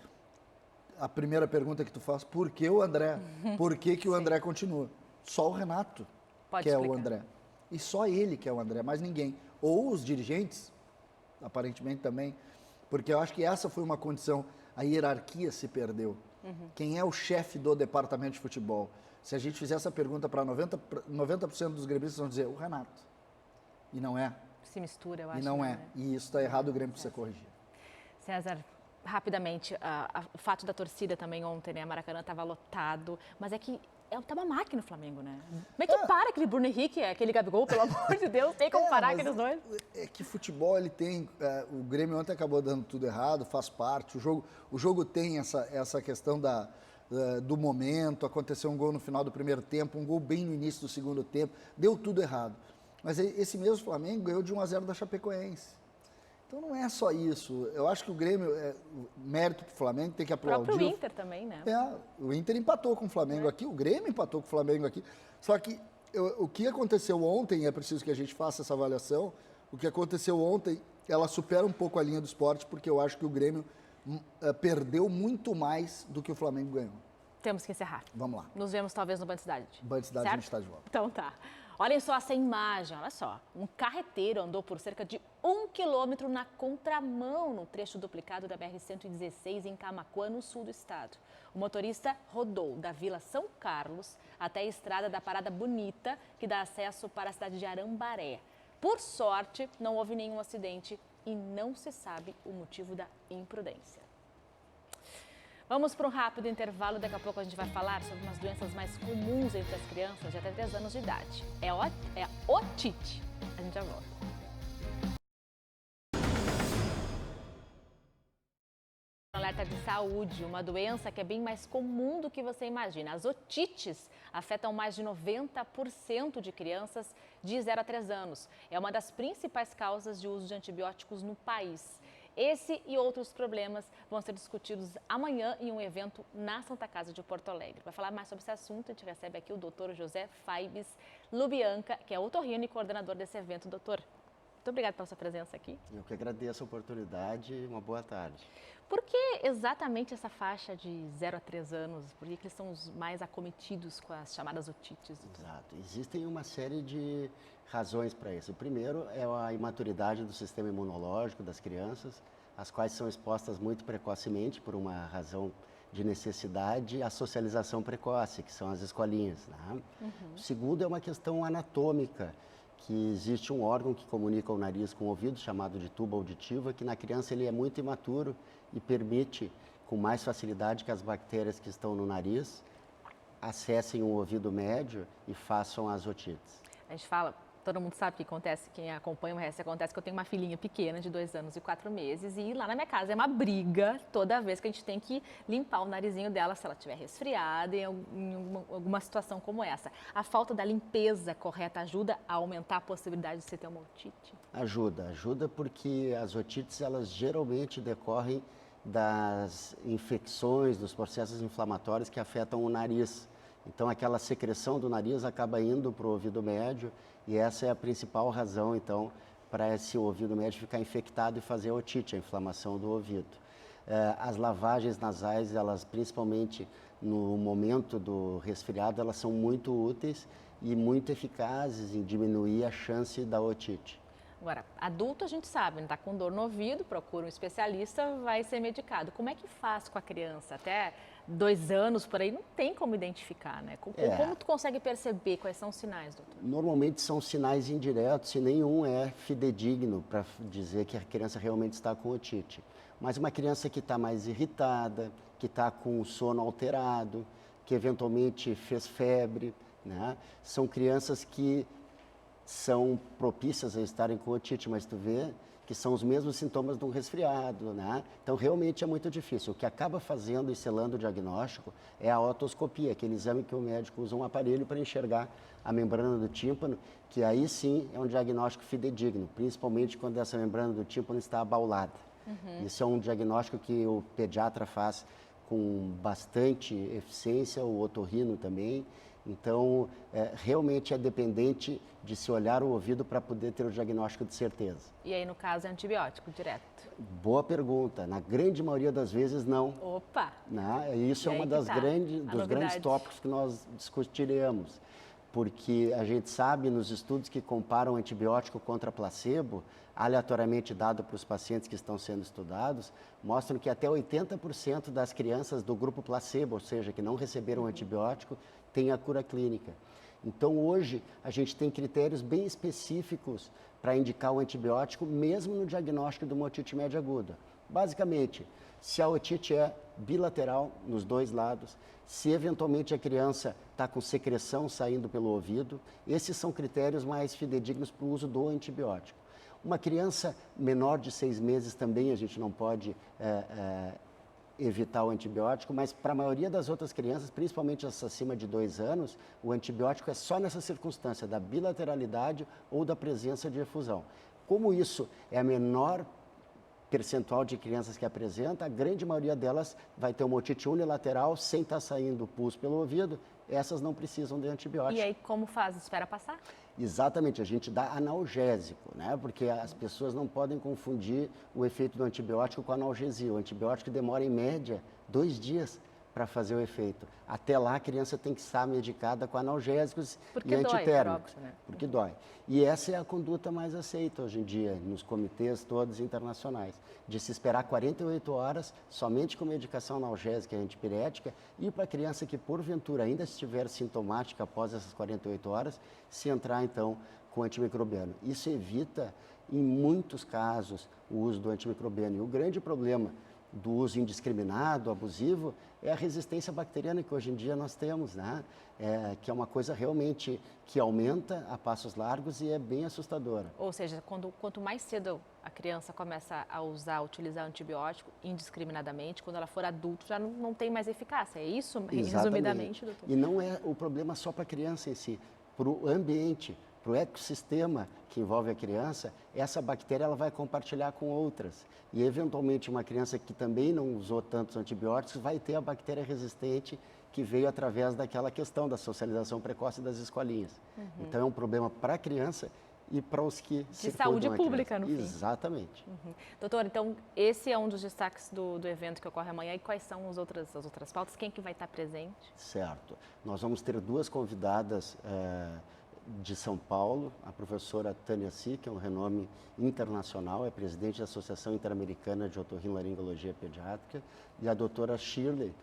a primeira pergunta que tu faz, por que o André? Por que o André continua? Só o Renato quer o André. E só ele quer o André, mais ninguém. Ou os dirigentes, aparentemente também, porque eu acho que essa foi uma condição, a hierarquia se perdeu. Quem é o chefe do departamento de futebol? Se a gente fizer essa pergunta para 90% dos gremistas, vão dizer o Renato. E não é. Se mistura, eu acho. E não é. Né? E isso está errado, o Grêmio precisa corrigir. César, rapidamente, o fato da torcida também ontem, né? Maracanã estava lotado, mas é que tá uma máquina o Flamengo, né? Como é que para aquele Bruno Henrique, aquele Gabigol, pelo amor de Deus, tem como parar aqueles dois? É que futebol, ele tem... o Grêmio ontem acabou dando tudo errado, faz parte. O jogo tem essa questão do momento, aconteceu um gol no final do primeiro tempo, um gol bem no início do segundo tempo, deu tudo errado. Mas esse mesmo Flamengo ganhou de 1-0 da Chapecoense. Então não é só isso. Eu acho que o Grêmio, mérito para o Flamengo, tem que aplaudir. O próprio Inter também, né? O Inter empatou com o Flamengo aqui, o Grêmio empatou com o Flamengo aqui. Só que o que aconteceu ontem, é preciso que a gente faça essa avaliação, o que aconteceu ontem, ela supera um pouco a linha do esporte, porque eu acho que o Grêmio perdeu muito mais do que o Flamengo ganhou. Temos que encerrar. Vamos lá. Nos vemos talvez no Band Cidade. Band Cidade, a gente está de volta. Então tá. Olhem só essa imagem, olha só. Um carreteiro andou por cerca de 1 quilômetro na contramão no trecho duplicado da BR-116 em Camaquã, no sul do estado. O motorista rodou da Vila São Carlos até a estrada da Parada Bonita, que dá acesso para a cidade de Arambaré. Por sorte, não houve nenhum acidente e não se sabe o motivo da imprudência. Vamos para um rápido intervalo, daqui a pouco a gente vai falar sobre umas doenças mais comuns entre as crianças de até 3 anos de idade. É otite. A gente já volta. Alerta de saúde, uma doença que é bem mais comum do que você imagina. As otites afetam mais de 90% de crianças de 0 a 3 anos. É uma das principais causas de uso de antibióticos no país. Esse e outros problemas vão ser discutidos amanhã em um evento na Santa Casa de Porto Alegre. Para falar mais sobre esse assunto, a gente recebe aqui o Dr. José Faibes Lubianca, que é otorrino e coordenador desse evento. Doutor, muito obrigada pela sua presença aqui. Eu que agradeço a oportunidade e uma boa tarde. Por que exatamente essa faixa de 0 a 3 anos? Por que eles são os mais acometidos com as chamadas otites? Exato. Existem uma série de razões para isso. O primeiro é a imaturidade do sistema imunológico das crianças, as quais são expostas muito precocemente por uma razão de necessidade, a socialização precoce, que são as escolinhas. Né? O segundo é uma questão anatômica, que existe um órgão que comunica o nariz com o ouvido, chamado de tubo auditiva, que na criança ele é muito imaturo e permite com mais facilidade que as bactérias que estão no nariz acessem o ouvido médio e façam as otites. A gente fala, todo mundo sabe o que acontece, quem acompanha o RS, acontece que eu tenho uma filhinha pequena de 2 anos e 4 meses e lá na minha casa é uma briga toda vez que a gente tem que limpar o narizinho dela se ela estiver resfriada em alguma situação como essa. A falta da limpeza correta ajuda a aumentar a possibilidade de você ter uma otite? Ajuda porque as otites elas geralmente decorrem das infecções, dos processos inflamatórios que afetam o nariz. Então aquela secreção do nariz acaba indo para o ouvido médio e essa é a principal razão, então, para esse ouvido médio ficar infectado e fazer otite, a inflamação do ouvido. As lavagens nasais, elas principalmente no momento do resfriado, elas são muito úteis e muito eficazes em diminuir a chance da otite. Agora, adulto a gente sabe, está com dor no ouvido, procura um especialista, vai ser medicado. Como é que faz com a criança? Até 2 anos por aí, não tem como identificar, né? Como tu consegue perceber quais são os sinais, doutor? Normalmente são sinais indiretos e nenhum é fidedigno para dizer que a criança realmente está com otite. Mas uma criança que está mais irritada, que está com o sono alterado, que eventualmente fez febre, né? São crianças que são propícias a estarem com otite, mas tu vê que são os mesmos sintomas de um resfriado, né? Então, realmente é muito difícil. O que acaba fazendo e selando o diagnóstico é a otoscopia, aquele exame que o médico usa um aparelho para enxergar a membrana do tímpano, que aí sim é um diagnóstico fidedigno, principalmente quando essa membrana do tímpano está abaulada. Isso é um diagnóstico que o pediatra faz com bastante eficiência, o otorrino também. Então, realmente é dependente de se olhar o ouvido para poder ter o diagnóstico de certeza. E aí, no caso, é antibiótico direto? Boa pergunta. Na grande maioria das vezes, não. Opa! Né? Isso é uma dos grandes tópicos que nós discutiremos. Porque a gente sabe nos estudos que comparam antibiótico contra placebo, aleatoriamente dado para os pacientes que estão sendo estudados, mostram que até 80% das crianças do grupo placebo, ou seja, que não receberam antibiótico, têm a cura clínica. Então, hoje, a gente tem critérios bem específicos para indicar o antibiótico, mesmo no diagnóstico de uma otite média aguda. Basicamente, se a otite é bilateral, nos 2 lados, se eventualmente a criança está com secreção saindo pelo ouvido, esses são critérios mais fidedignos para o uso do antibiótico. Uma criança menor de 6 meses também a gente não pode evitar o antibiótico, mas para a maioria das outras crianças, principalmente as acima de 2 anos, o antibiótico é só nessa circunstância da bilateralidade ou da presença de efusão. Como isso é a menor percentual de crianças que apresenta, a grande maioria delas vai ter uma otite unilateral sem estar saindo pus pelo ouvido, essas não precisam de antibiótico. E aí, como faz? Espera passar? Exatamente, a gente dá analgésico, né? Porque as pessoas não podem confundir o efeito do antibiótico com a analgesia. O antibiótico demora, em média, 2 dias para fazer o efeito. Até lá, a criança tem que estar medicada com analgésicos e antitérmicos. Né? Porque dói. E essa é a conduta mais aceita hoje em dia, nos comitês todos internacionais, de se esperar 48 horas somente com medicação analgésica e antipirética e para a criança que, porventura, ainda estiver sintomática após essas 48 horas, se entrar, então, com antimicrobiano. Isso evita, em muitos casos, o uso do antimicrobiano. E o grande problema do uso indiscriminado, abusivo, é a resistência bacteriana que hoje em dia nós temos, né? Que é uma coisa realmente que aumenta a passos largos e é bem assustadora. Ou seja, quanto mais cedo a criança começa a utilizar antibiótico indiscriminadamente, quando ela for adulto já não tem mais eficácia. É isso, resumidamente, doutor? E não é o problema só para a criança em si, para o ambiente, para o ecossistema que envolve a criança, essa bactéria ela vai compartilhar com outras. E, eventualmente, uma criança que também não usou tantos antibióticos vai ter a bactéria resistente que veio através daquela questão da socialização precoce das escolinhas. Então, é um problema para a criança e para os que de saúde pública, no fim. Exatamente. Doutor, então, esse é um dos destaques do evento que ocorre amanhã. E quais são as outras pautas? Quem que vai estar presente? Certo. Nós vamos ter 2 convidadas de São Paulo, a professora Tânia Si, que é um renome internacional, é presidente da Associação Interamericana de Otorrinolaringologia Pediátrica, e a doutora Shirley,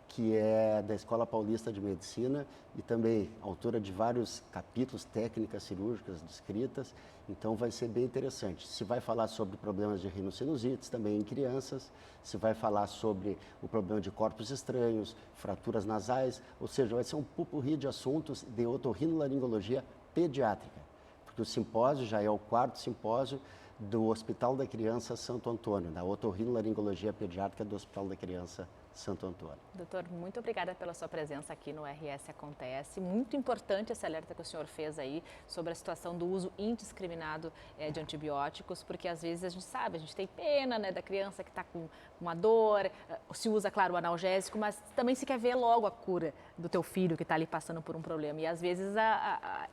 que é da Escola Paulista de Medicina e também autora de vários capítulos, técnicas cirúrgicas descritas, então vai ser bem interessante. Se vai falar sobre problemas de rinossinusites também em crianças, se vai falar sobre o problema de corpos estranhos, fraturas nasais, ou seja, vai ser um pupurri de assuntos de otorrinolaringologia pediátrica, porque o simpósio já é o 4º simpósio do Hospital da Criança Santo Antônio, da otorrinolaringologia pediátrica do Hospital da Criança Santo Antônio. Doutor, muito obrigada pela sua presença aqui no RS Acontece. Muito importante esse alerta que o senhor fez aí sobre a situação do uso indiscriminado de antibióticos, porque às vezes a gente sabe, a gente tem pena, né, da criança que está com uma dor, se usa, claro, o analgésico, mas também se quer ver logo a cura do teu filho que está ali passando por um problema. E às vezes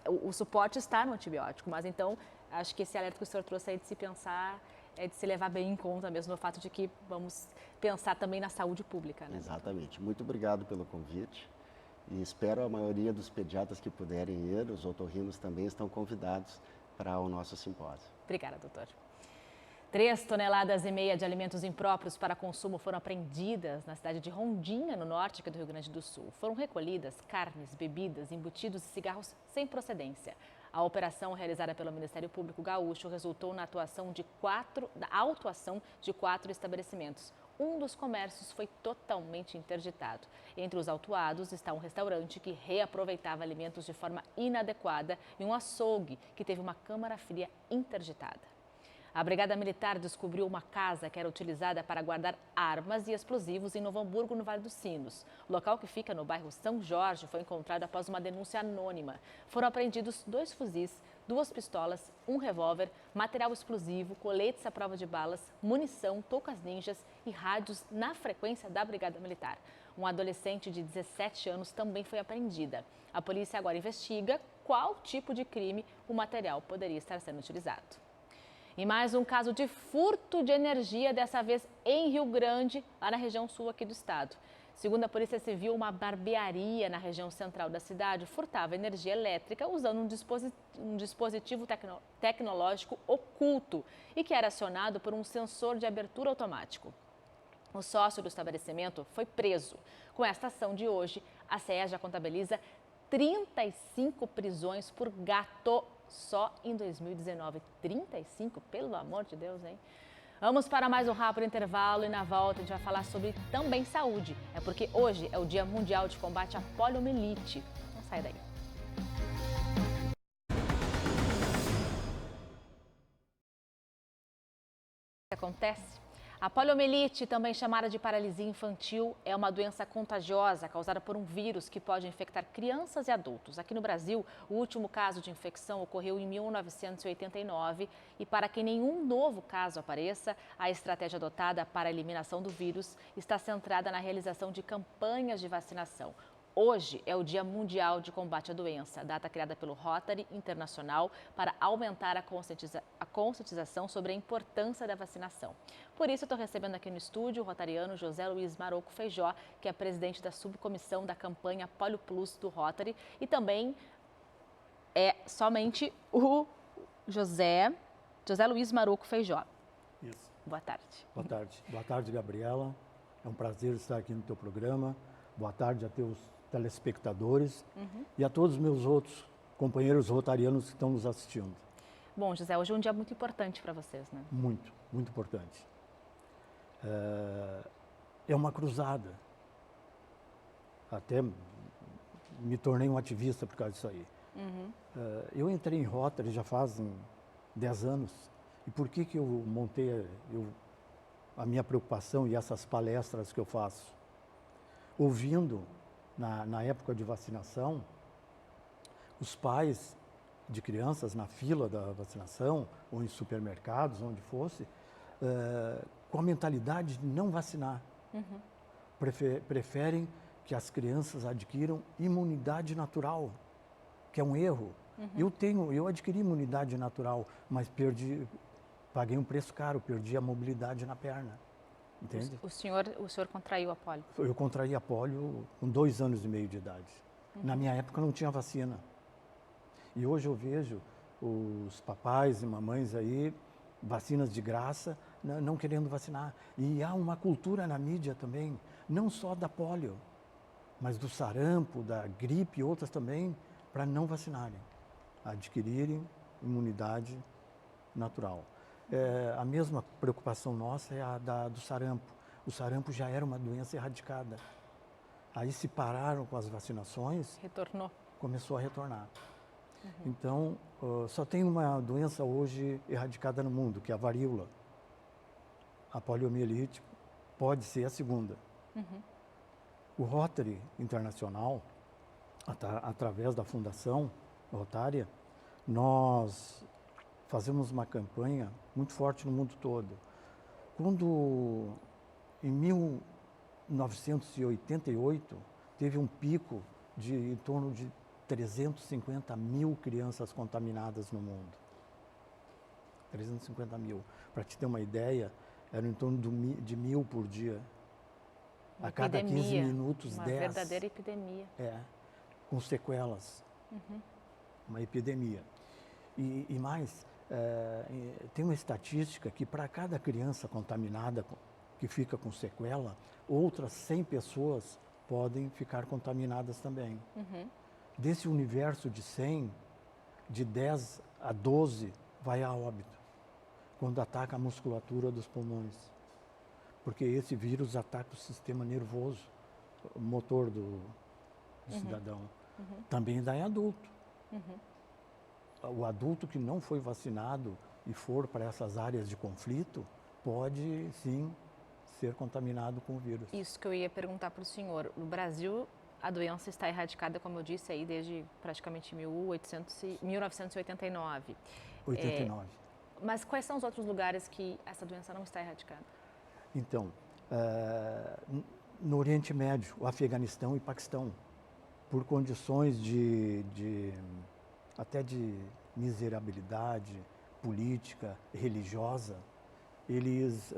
o suporte está no antibiótico, mas então acho que esse alerta que o senhor trouxe aí de se pensar, de se levar bem em conta mesmo no fato de que vamos pensar também na saúde pública, né? Exatamente. Muito obrigado pelo convite e espero a maioria dos pediatras que puderem ir, os otorrinos também estão convidados para o nosso simpósio. Obrigada, doutor. 3,5 toneladas de alimentos impróprios para consumo foram apreendidas na cidade de Rondinha, no norte aqui do Rio Grande do Sul. Foram recolhidas carnes, bebidas, embutidos e cigarros sem procedência. A operação realizada pelo Ministério Público Gaúcho resultou na autuação de 4 estabelecimentos. Um dos comércios foi totalmente interditado. Entre os autuados está um restaurante que reaproveitava alimentos de forma inadequada e um açougue que teve uma câmara fria interditada. A Brigada Militar descobriu uma casa que era utilizada para guardar armas e explosivos em Novo Hamburgo, no Vale dos Sinos. O local, que fica no bairro São Jorge, foi encontrado após uma denúncia anônima. Foram apreendidos 2 fuzis, 2 pistolas, um revólver, material explosivo, coletes à prova de balas, munição, toucas ninjas e rádios na frequência da Brigada Militar. Um adolescente de 17 anos também foi apreendida. A polícia agora investiga qual tipo de crime o material poderia estar sendo utilizado. E mais um caso de furto de energia, dessa vez em Rio Grande, lá na região sul aqui do estado. Segundo a Polícia Civil, uma barbearia na região central da cidade furtava energia elétrica usando um dispositivo tecnológico oculto e que era acionado por um sensor de abertura automático. O sócio do estabelecimento foi preso. Com esta ação de hoje, a CE já contabiliza 35 prisões por gato só em 2019. 35, pelo amor de Deus, hein? Vamos para mais um rápido intervalo e na volta a gente vai falar sobre também saúde. É porque hoje é o Dia Mundial de Combate à Poliomielite. Não sai daí. O que acontece? A poliomielite, também chamada de paralisia infantil, é uma doença contagiosa causada por um vírus que pode infectar crianças e adultos. Aqui no Brasil, o último caso de infecção ocorreu em 1989 e para que nenhum novo caso apareça, a estratégia adotada para a eliminação do vírus está centrada na realização de campanhas de vacinação. Hoje é o Dia Mundial de Combate à Doença, data criada pelo Rotary Internacional para aumentar a conscientização sobre a importância da vacinação. Por isso, eu estou recebendo aqui no estúdio o rotariano José Luiz Maroco Feijó, que é presidente da subcomissão da campanha Polio Plus do Rotary, e também é somente o José Luiz Maroco Feijó. Isso. Boa tarde. Boa tarde. Boa tarde, Gabriela. É um prazer estar aqui no teu programa. Boa tarde a teus telespectadores e a todos os meus outros companheiros rotarianos que estão nos assistindo. Bom, José, hoje é um dia muito importante para vocês, né? Muito, muito importante. É uma cruzada. Até me tornei um ativista por causa disso aí. Eu entrei em Rotary já fazem 10 anos. E por que eu montei a minha preocupação e essas palestras que eu faço? Ouvindo, na época de vacinação, os pais de crianças na fila da vacinação, ou em supermercados, onde fosse, com a mentalidade de não vacinar. Preferem que as crianças adquiram imunidade natural, que é um erro. Eu adquiri imunidade natural, mas paguei um preço caro, perdi a mobilidade na perna. Entende? O senhor contraiu a polio? Eu contraí a polio com 2 anos e meio de idade. Na minha época não tinha vacina. E hoje eu vejo os papais e mamães aí, vacinas de graça, não querendo vacinar. E há uma cultura na mídia também, não só da polio, mas do sarampo, da gripe e outras também, para não vacinarem, adquirirem imunidade natural. A mesma preocupação nossa é a do sarampo. O sarampo já era uma doença erradicada. Aí se pararam com as vacinações. Retornou. Começou a retornar. Então, só tem uma doença hoje erradicada no mundo, que é a varíola. A poliomielite pode ser a segunda. O Rotary Internacional, através da Fundação Rotária, nós fazemos uma campanha muito forte no mundo todo. Quando, em 1988, teve um pico de em torno de 350 mil crianças contaminadas no mundo. 350 mil. Para te ter uma ideia, era em torno de 1.000 por dia. A cada 15 minutos, 10. Uma verdadeira epidemia. Com sequelas. Uma epidemia. E mais, tem uma estatística que para cada criança contaminada que fica com sequela, outras 100 pessoas podem ficar contaminadas também. Desse universo de 100, de 10 a 12 vai a óbito, quando ataca a musculatura dos pulmões. Porque esse vírus ataca o sistema nervoso, o motor do cidadão. Também dá em adulto. O adulto que não foi vacinado e for para essas áreas de conflito, pode sim ser contaminado com o vírus. Isso que eu ia perguntar para o senhor. No Brasil, a doença está erradicada, como eu disse, aí desde praticamente 1989. 89. Mas quais são os outros lugares que essa doença não está erradicada? Então, no Oriente Médio, o Afeganistão e Paquistão, por condições até de miserabilidade política, religiosa, eles,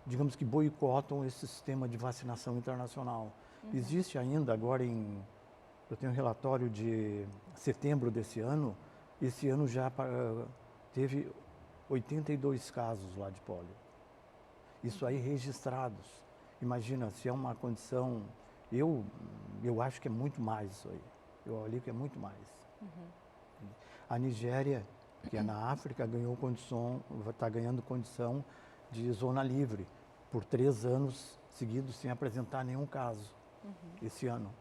digamos que boicotam esse sistema de vacinação internacional. Existe ainda agora eu tenho um relatório de setembro desse ano, esse ano já teve 82 casos lá de pólio. Isso aí registrados. Imagina, se é uma condição, eu acho que é muito mais isso aí. Eu olhei que é muito mais. A Nigéria, que é na África, está ganhando condição de zona livre por 3 anos seguidos sem apresentar nenhum caso esse ano.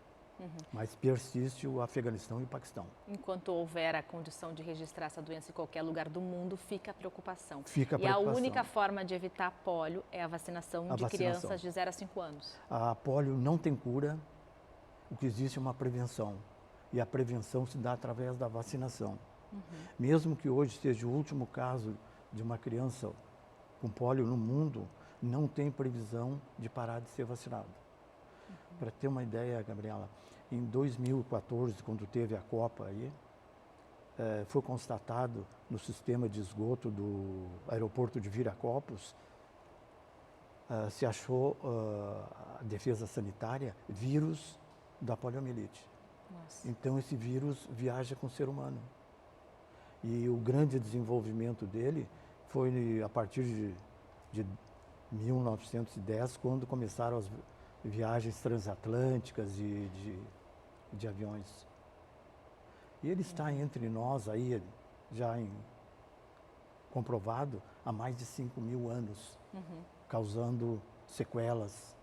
Mas persiste o Afeganistão e o Paquistão. Enquanto houver a condição de registrar essa doença em qualquer lugar do mundo, fica a preocupação. Fica a E preocupação. a única forma de evitar pólio é a vacinação de crianças de 0 a 5 anos. A pólio não tem cura, o que existe é uma prevenção. E a prevenção se dá através da vacinação. Mesmo que hoje seja o último caso de uma criança com pólio no mundo, não tem previsão de parar de ser vacinado. Para ter uma ideia, Gabriela, em 2014, quando teve a Copa aí, foi constatado no sistema de esgoto do aeroporto de Viracopos, se achou a defesa sanitária vírus da poliomielite. Nossa. Então esse vírus viaja com o ser humano. E o grande desenvolvimento dele foi a partir de 1910, quando começaram as viagens transatlânticas de aviões. E ele está entre nós aí, já comprovado, há mais de 5.000 anos, causando sequelas.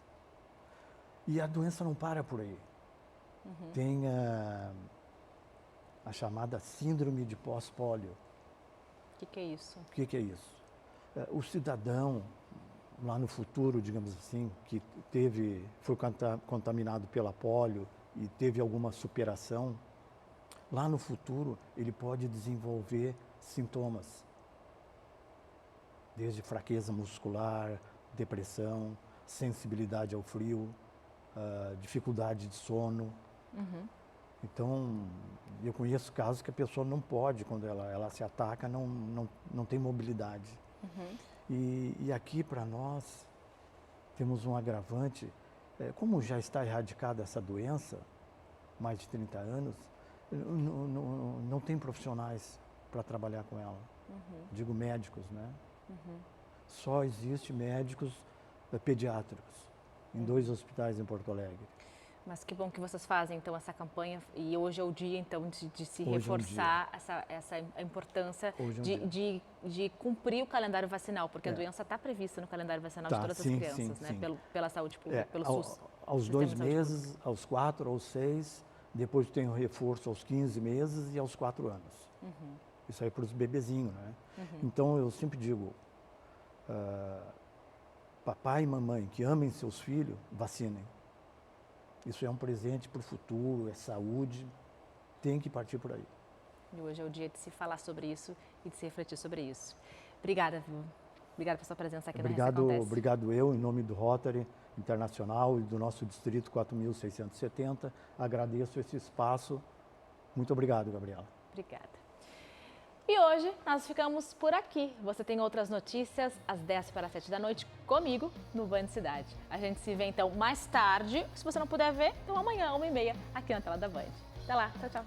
E a doença não para por aí. Tem a chamada síndrome de pós-pólio. O que é isso? O que é isso? O cidadão, lá no futuro, digamos assim, que foi contaminado pela pólio e teve alguma superação, lá no futuro ele pode desenvolver sintomas, desde fraqueza muscular, depressão, sensibilidade ao frio, dificuldade de sono. Então, eu conheço casos que a pessoa não pode, quando ela se ataca, não tem mobilidade. E aqui, para nós, temos um agravante. Como já está erradicada essa doença, mais de 30 anos, não tem profissionais para trabalhar com ela. Digo médicos, né? Só existe médicos pediátricos em 2 hospitais em Porto Alegre. Mas que bom que vocês fazem, então, essa campanha. E hoje é o dia, então, de se reforçar essa importância de cumprir o calendário vacinal, porque a doença está prevista no calendário vacinal de todas as crianças, né? Pela saúde pública, pelo SUS. Aos 2 meses, aos 4, aos 6, depois tem o reforço aos 15 meses e aos 4 anos. Isso aí para os bebezinhos, né? Então, eu sempre digo, papai e mamãe que amem seus filhos, vacinem. Isso é um presente para o futuro, é saúde, tem que partir por aí. E hoje é o dia de se falar sobre isso e de se refletir sobre isso. Obrigada, viu? Obrigada pela sua presença aqui na Resta Acontece. Obrigado eu, em nome do Rotary Internacional e do nosso distrito 4.670. Agradeço esse espaço. Muito obrigado, Gabriela. Obrigada. E hoje nós ficamos por aqui. Você tem outras notícias às 10 para 7 da noite comigo no Band Cidade. A gente se vê então mais tarde. Se você não puder ver, então amanhã, 1h30, aqui na tela da Band. Até lá, tchau, tchau.